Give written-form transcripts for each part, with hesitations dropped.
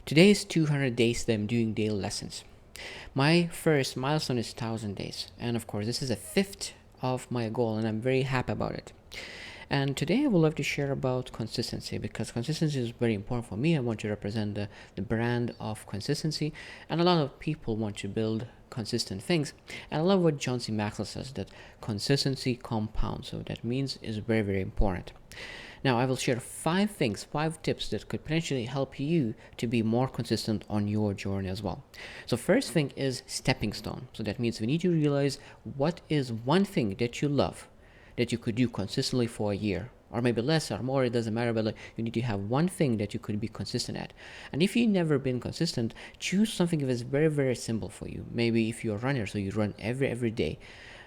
Today is 200 days that I'm doing daily lessons. My first milestone is 1000 days, and of course, this is a fifth of my goal, and I'm very happy about it. And today I would love to share about consistency because consistency is very important for me. I want to represent the brand of consistency, and a lot of people want to build consistent things. And I love what John C. Maxwell says, that consistency compounds. So that means is very, very important. Now, I will share 5 tips that could potentially help you to be more consistent on your journey as well. So, first thing is stepping stone. So, that means we need to realize what is one thing that you love that you could do consistently for a year, or maybe less or more, it doesn't matter, but like you need to have one thing that you could be consistent at. And if you've never been consistent, choose something that is very, very simple for you. Maybe if you're a runner, so you run every day,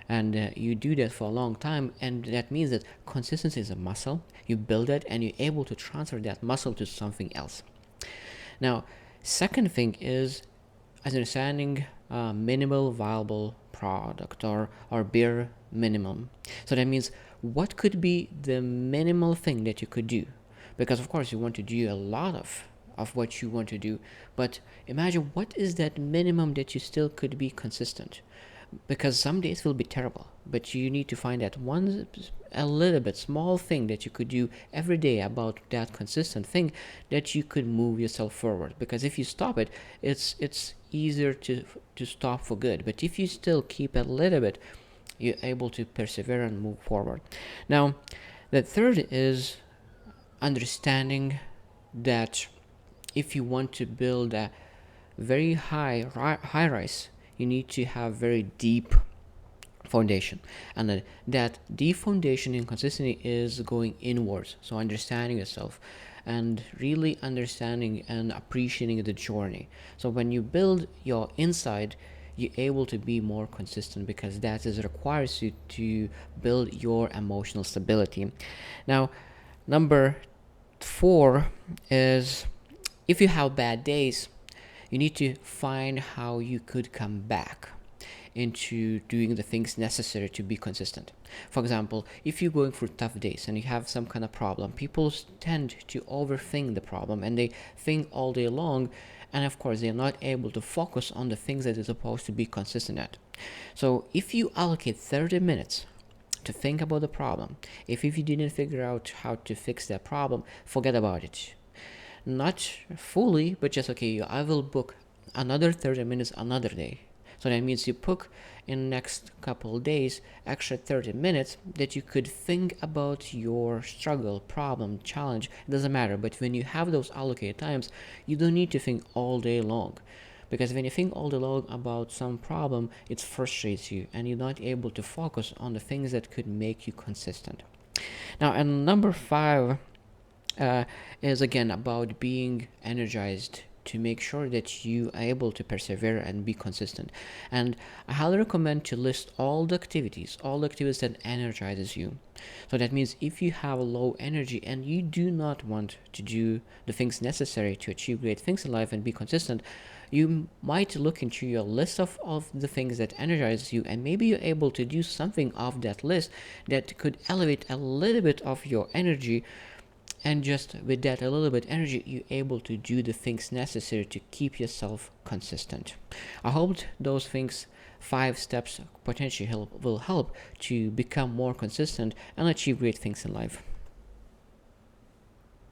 and you do that for a long time, and that means that consistency is a muscle. You build it and you're able to transfer that muscle to something else. Now, second thing is understanding minimal viable product, or bare minimum. So that means what could be the minimal thing that you could do, because of course you want to do a lot of what you want to do, but imagine what is that minimum that you still could be consistent, because some days will be terrible, but you need to find that one a little bit small thing that you could do every day about that consistent thing that you could move yourself forward. Because if you stop it, it's easier to stop for good, but if you still keep a little bit, you're able to persevere and move forward. Now, the third is understanding that if you want to build a very high rise, you need to have very deep foundation, and that deep foundation in consistency is going inwards. So understanding yourself and really understanding and appreciating the journey. So when you build your inside, you're able to be more consistent, because that is requires you to build your emotional stability. Now, number 4 is, if you have bad days, you need to find how you could come back into doing the things necessary to be consistent. For example, if you're going through tough days and you have some kind of problem, people tend to overthink the problem and they think all day long, and of course they're not able to focus on the things that they're supposed to be consistent at. So if you allocate 30 minutes to think about the problem, if you didn't figure out how to fix that problem, forget about it. Not fully, but just okay, I will book another 30 minutes another day. So that means you book in the next couple of days extra 30 minutes that you could think about your struggle, problem, challenge. It doesn't matter, but when you have those allocated times, you don't need to think all day long. Because when you think all day long about some problem, it frustrates you and you're not able to focus on the things that could make you consistent. Now, and number 5 is again about being energized, to make sure that you are able to persevere and be consistent. And I highly recommend to list all the activities that energizes you. So that means if you have a low energy and you do not want to do the things necessary to achieve great things in life and be consistent, you might look into your list of the things that energize you, and maybe you're able to do something off that list that could elevate a little bit of your energy, and just with that a little bit energy, you're able to do the things necessary to keep yourself consistent. I hope those things, 5 steps, potentially will help to become more consistent and achieve great things in life.